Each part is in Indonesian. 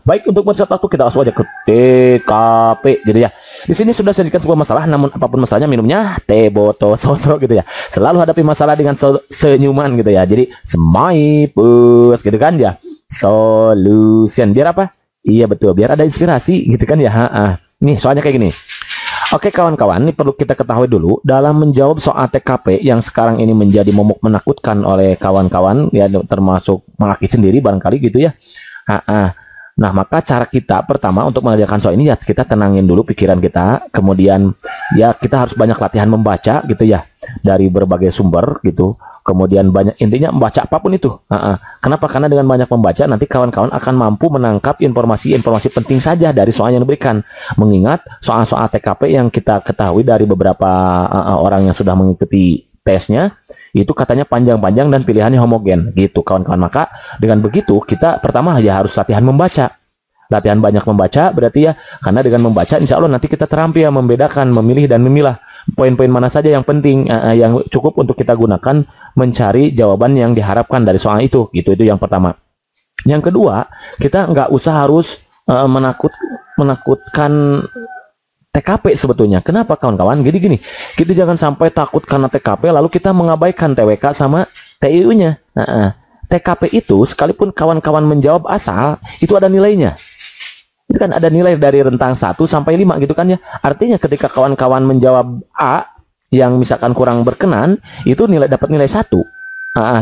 Baik, untuk peserta waktu kita langsung aja ke TKP gitu ya. Di sini sudah sajikan sebuah masalah, namun apapun masalahnya minumnya teh botol sosro gitu ya. Selalu hadapi masalah dengan senyuman gitu ya. Jadi smile push gitu kan ya. Solution biar apa? Iya betul, biar ada inspirasi gitu kan ya. Nih soalnya kayak gini. Oke kawan-kawan, ini perlu kita ketahui dulu dalam menjawab soal TKP yang sekarang ini menjadi momok menakutkan oleh kawan-kawan ya, termasuk Mang Aki sendiri barangkali gitu ya. Nah, maka cara kita pertama untuk mengerjakan soal ini ya kita tenangin dulu pikiran kita, kemudian ya kita harus banyak latihan membaca gitu ya dari berbagai sumber gitu. Kemudian banyak, intinya membaca apapun itu. Kenapa? Karena dengan banyak membaca nanti kawan-kawan akan mampu menangkap informasi-informasi penting saja dari soal yang diberikan. Mengingat soal-soal TKP yang kita ketahui dari beberapa orang yang sudah mengikuti tesnya itu katanya panjang-panjang dan pilihannya homogen gitu kawan-kawan. Maka dengan begitu kita pertama ya harus latihan membaca. Latihan banyak membaca berarti ya, karena dengan membaca insya Allah nanti kita terampil membedakan, memilih dan memilah poin-poin mana saja yang penting, yang cukup untuk kita gunakan mencari jawaban yang diharapkan dari soal itu gitu. Itu yang pertama. Yang kedua, kita nggak usah harus menakutkan TKP sebetulnya. Kenapa kawan-kawan? Jadi gini, kita jangan sampai takut karena TKP lalu kita mengabaikan TWK sama TIU-nya. TKP itu sekalipun kawan-kawan menjawab asal, itu ada nilainya. Itu kan ada nilai dari rentang 1 sampai 5 gitu kan ya. Artinya ketika kawan-kawan menjawab A yang misalkan kurang berkenan, itu dapat nilai 1.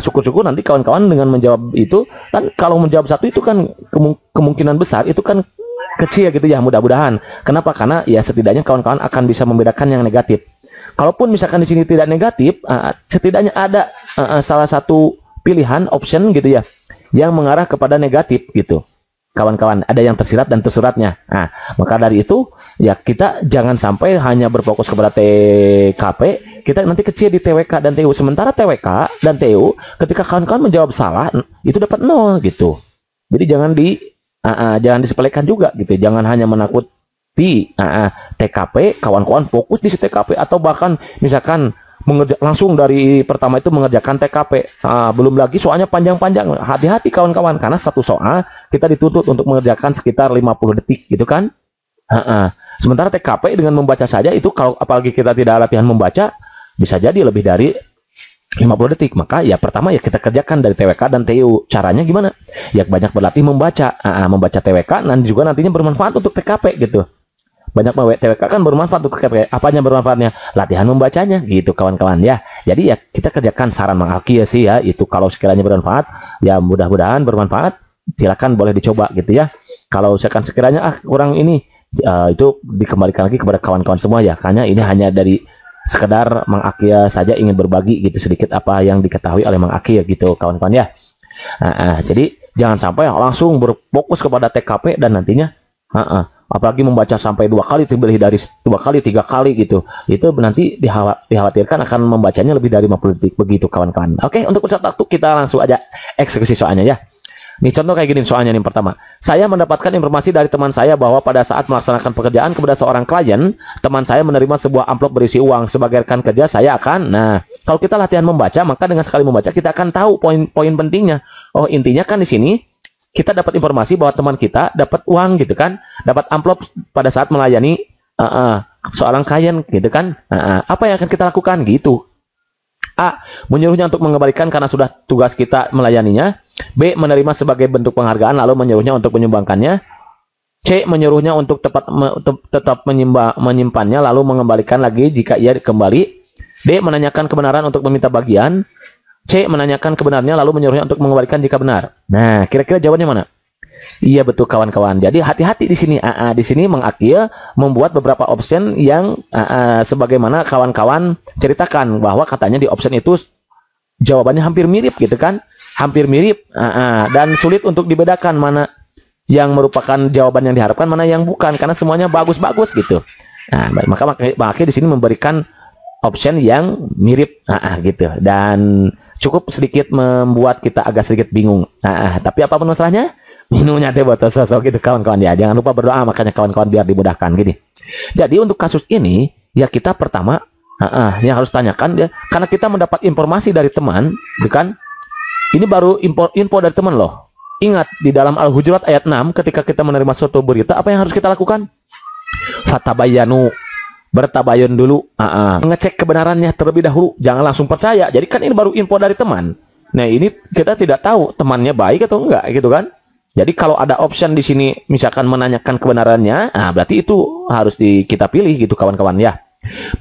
Syukur-syukur nanti kawan-kawan dengan menjawab itu kan, kalau menjawab 1 itu kan kemungkinan besar itu kan kecil gitu ya, mudah-mudahan. Kenapa? Karena ya setidaknya kawan-kawan akan bisa membedakan yang negatif. Kalaupun misalkan di sini tidak negatif, setidaknya ada salah satu pilihan option gitu ya yang mengarah kepada negatif gitu. Kawan-kawan, ada yang tersirat dan tersuratnya. Maka dari itu ya kita jangan sampai hanya berfokus kepada TKP, kita nanti kecil di TWK dan TU. Sementara TWK dan TU ketika kawan-kawan menjawab salah itu dapat 0 gitu. Jadi jangan disepelekan juga gitu. Jangan hanya menakuti TKP, kawan-kawan fokus di TKP atau bahkan misalkan langsung dari pertama itu mengerjakan TKP. Belum lagi soalnya panjang-panjang. Hati-hati kawan-kawan, karena satu soal kita dituntut untuk mengerjakan sekitar 50 detik gitu kan. Sementara TKP dengan membaca saja itu, kalau apalagi kita tidak latihan membaca, bisa jadi lebih dari 50 detik. Maka ya pertama ya kita kerjakan dari TWK dan TU. Caranya gimana? Ya banyak berlatih membaca. Membaca TWK dan juga nantinya bermanfaat untuk TKP gitu. Banyak TWK kan bermanfaat untuk TKP. Apanya bermanfaatnya? Latihan membacanya gitu kawan-kawan ya. Jadi ya kita kerjakan saran Mang Aki ya sih ya. Itu kalau sekiranya bermanfaat, ya mudah-mudahan bermanfaat. Silakan boleh dicoba gitu ya. Kalau misalkan sekiranya kurang ini, itu dikembalikan lagi kepada kawan-kawan semua ya. Karena ini hanya dari sekedar Mang Aki saja ingin berbagi gitu sedikit apa yang diketahui oleh Mang Aki ya gitu kawan-kawan ya. Jadi jangan sampai langsung berfokus kepada TKP dan nantinya apalagi membaca sampai 2 kali, lebih dari 2 kali, 3 kali gitu. Itu nanti dikhawatirkan akan membacanya lebih dari 50 detik begitu kawan-kawan. Oke, untuk peserta waktu kita langsung aja eksekusi soalnya ya. Nih contoh kayak gini soalnya nih. Pertama, saya mendapatkan informasi dari teman saya bahwa pada saat melaksanakan pekerjaan kepada seorang klien, teman saya menerima sebuah amplop berisi uang. Sebagai rekan kerja saya akan, kalau kita latihan membaca, maka dengan sekali membaca kita akan tahu poin-poin pentingnya. Oh, intinya kan di sini kita dapat informasi bahwa teman kita dapat uang gitu kan, dapat amplop pada saat melayani seorang klien gitu kan. Apa yang akan kita lakukan gitu? A. Menyuruhnya untuk mengembalikan karena sudah tugas kita melayaninya. B. Menerima sebagai bentuk penghargaan lalu menyuruhnya untuk menyumbangkannya. C. Menyuruhnya untuk tetap menyimpannya lalu mengembalikan lagi jika ia kembali. D. Menanyakan kebenaran untuk meminta bagian. C. Menanyakan kebenarnya lalu menyuruhnya untuk mengembalikan jika benar. Nah, kira-kira jawabannya mana? Iya betul kawan-kawan. Jadi hati-hati di sini. Di sini Mang Aki membuat beberapa option yang sebagaimana kawan-kawan ceritakan bahwa katanya di option itu jawabannya hampir mirip gitu kan? Hampir mirip dan sulit untuk dibedakan mana yang merupakan jawaban yang diharapkan, mana yang bukan, karena semuanya bagus-bagus gitu. Maka Mang Aki di sini memberikan option yang mirip gitu dan cukup sedikit membuat kita agak sedikit bingung. Tapi apapun masalahnya, minumnya teh botol sosok gitu kawan-kawan ya. Jangan lupa berdoa makanya kawan-kawan biar dimudahkan gini. Jadi untuk kasus ini ya kita pertama yang harus tanyakan ya, karena kita mendapat informasi dari teman, bukan? Ini baru info dari teman loh. Ingat di dalam Al-Hujurat ayat 6, ketika kita menerima suatu berita, apa yang harus kita lakukan? Fatabayanu, bertabayun dulu, ngecek kebenarannya terlebih dahulu, jangan langsung percaya. Jadi kan ini baru info dari teman. Nah, ini kita tidak tahu temannya baik atau enggak gitu kan. Jadi kalau ada option di sini misalkan menanyakan kebenarannya, berarti itu harus kita pilih gitu kawan-kawan ya.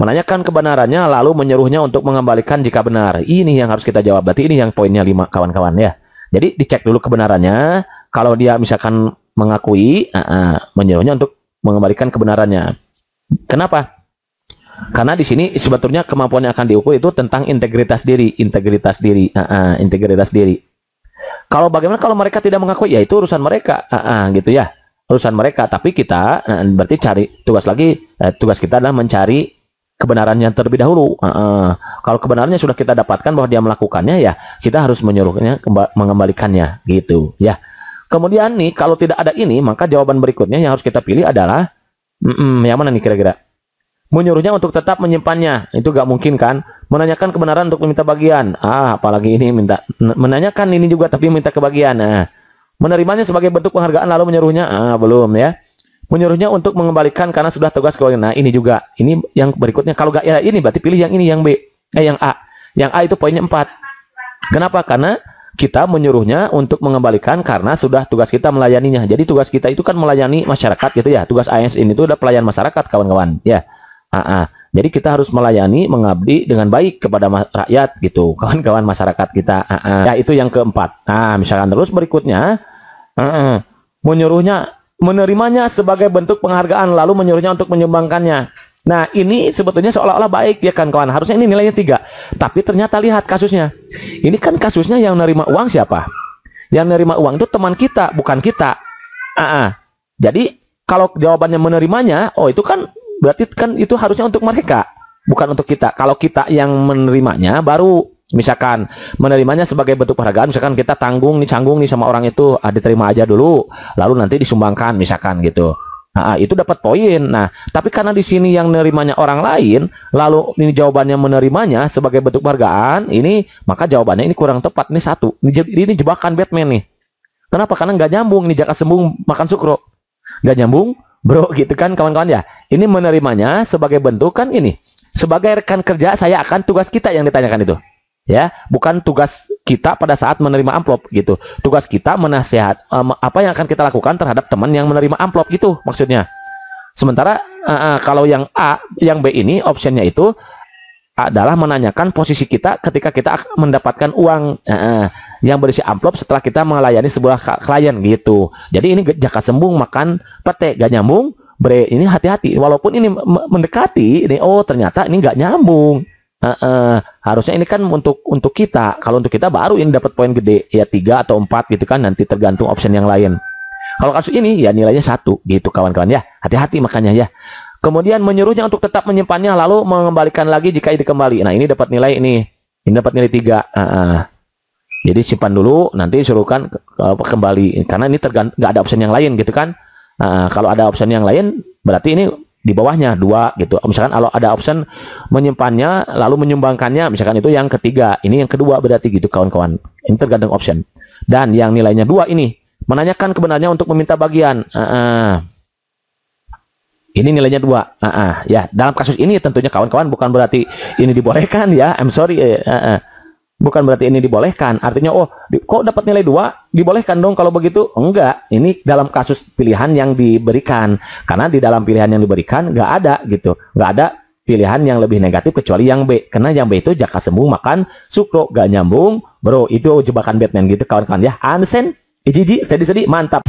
Menanyakan kebenarannya lalu menyuruhnya untuk mengembalikan jika benar. Ini yang harus kita jawab. Berarti ini yang poinnya 5 kawan-kawan ya. Jadi dicek dulu kebenarannya. Kalau dia misalkan mengakui, menyuruhnya untuk mengembalikan kebenarannya. Kenapa? Karena di sini sebetulnya kemampuan yang akan diukur itu tentang integritas diri, integritas diri. Kalau bagaimana kalau mereka tidak mengakui, ya itu urusan mereka, gitu ya, urusan mereka. Tapi kita berarti cari tugas kita adalah mencari kebenarannya terlebih dahulu. Kalau kebenarannya sudah kita dapatkan bahwa dia melakukannya, ya kita harus menyuruhnya mengembalikannya, gitu ya. Kemudian nih kalau tidak ada ini, maka jawaban berikutnya yang harus kita pilih adalah yang mana nih kira-kira? Menyuruhnya untuk tetap menyimpannya, itu gak mungkin kan? Menanyakan kebenaran untuk meminta bagian, apalagi ini menanyakan ini juga tapi minta kebagian. Menerimanya sebagai bentuk penghargaan lalu menyuruhnya, belum ya. Menyuruhnya untuk mengembalikan karena sudah tugas kewajiban. Nah, ini juga, ini yang berikutnya. Kalau gak ya ini berarti pilih yang ini, yang B, yang A. Yang A itu poinnya 4. Kenapa? Karena kita menyuruhnya untuk mengembalikan karena sudah tugas kita melayaninya. Jadi tugas kita itu kan melayani masyarakat gitu ya. Tugas ASN itu udah pelayan masyarakat kawan-kawan ya. Jadi kita harus melayani, mengabdi dengan baik kepada rakyat gitu, kawan-kawan masyarakat kita. Ya itu yang keempat. Misalkan terus berikutnya, menerimanya sebagai bentuk penghargaan lalu menyuruhnya untuk menyumbangkannya. Nah ini sebetulnya seolah-olah baik ya kan kawan. Harusnya ini nilainya 3. Tapi ternyata lihat kasusnya. Ini kan kasusnya yang nerima uang siapa? Yang nerima uang itu teman kita, bukan kita. Jadi kalau jawabannya menerimanya, itu kan berarti kan itu harusnya untuk mereka, bukan untuk kita. Kalau kita yang menerimanya, baru misalkan menerimanya sebagai bentuk penghargaan, misalkan kita canggung nih sama orang itu, diterima aja dulu, lalu nanti disumbangkan misalkan gitu. Itu dapat poin. Nah, tapi karena di sini yang menerimanya orang lain, lalu ini jawabannya menerimanya sebagai bentuk penghargaan, ini maka jawabannya ini kurang tepat. Ini 1. Ini jebakan Batman nih. Kenapa? Karena nggak nyambung. Ini jaka sembung makan sukro, nggak nyambung. Bro gitu kan kawan-kawan ya. Ini menerimanya sebagai bentuk kan ini. Sebagai rekan kerja saya akan tugas kita yang ditanyakan itu. Ya, bukan tugas kita pada saat menerima amplop gitu. Tugas kita menasihat apa yang akan kita lakukan terhadap teman yang menerima amplop gitu maksudnya. Sementara kalau yang A, yang B ini optionnya itu adalah menanyakan posisi kita ketika kita mendapatkan uang yang berisi amplop setelah kita melayani sebuah klien gitu. Jadi ini jaka sembung makan pete, gak nyambung. Bre, ini hati-hati. Walaupun ini mendekati, ini ternyata ini nggak nyambung. Harusnya ini kan untuk kita. Kalau untuk kita baru ini dapat poin gede ya 3 atau 4 gitu kan. Nanti tergantung option yang lain. Kalau kasus ini ya nilainya 1 gitu kawan-kawan ya. Hati-hati makanya ya. Kemudian menyuruhnya untuk tetap menyimpannya lalu mengembalikan lagi jika ini kembali. Nah ini dapat nilai ini dapat nilai 3. Jadi simpan dulu, nanti suruhkan kembali karena ini nggak ada option yang lain gitu kan. Kalau ada option yang lain berarti ini di bawahnya 2 gitu. Misalkan kalau ada option menyimpannya lalu menyumbangkannya, misalkan itu yang ketiga, ini yang kedua berarti gitu kawan-kawan. Ini tergantung option. Dan yang nilainya 2 ini menanyakan kebenarannya untuk meminta bagian. Ini nilainya 2. Ya, dalam kasus ini tentunya kawan-kawan bukan berarti ini dibolehkan ya. I'm sorry. Bukan berarti ini dibolehkan. Artinya kok dapat nilai 2? Dibolehkan dong kalau begitu? Enggak. Ini dalam kasus pilihan yang diberikan. Karena di dalam pilihan yang diberikan nggak ada gitu. Nggak ada pilihan yang lebih negatif kecuali yang B. Karena yang B itu jaka sembung makan sukro, nggak nyambung. Bro, itu jebakan Batman gitu kawan-kawan ya. Ansen, iji, sedih-sedih, mantap.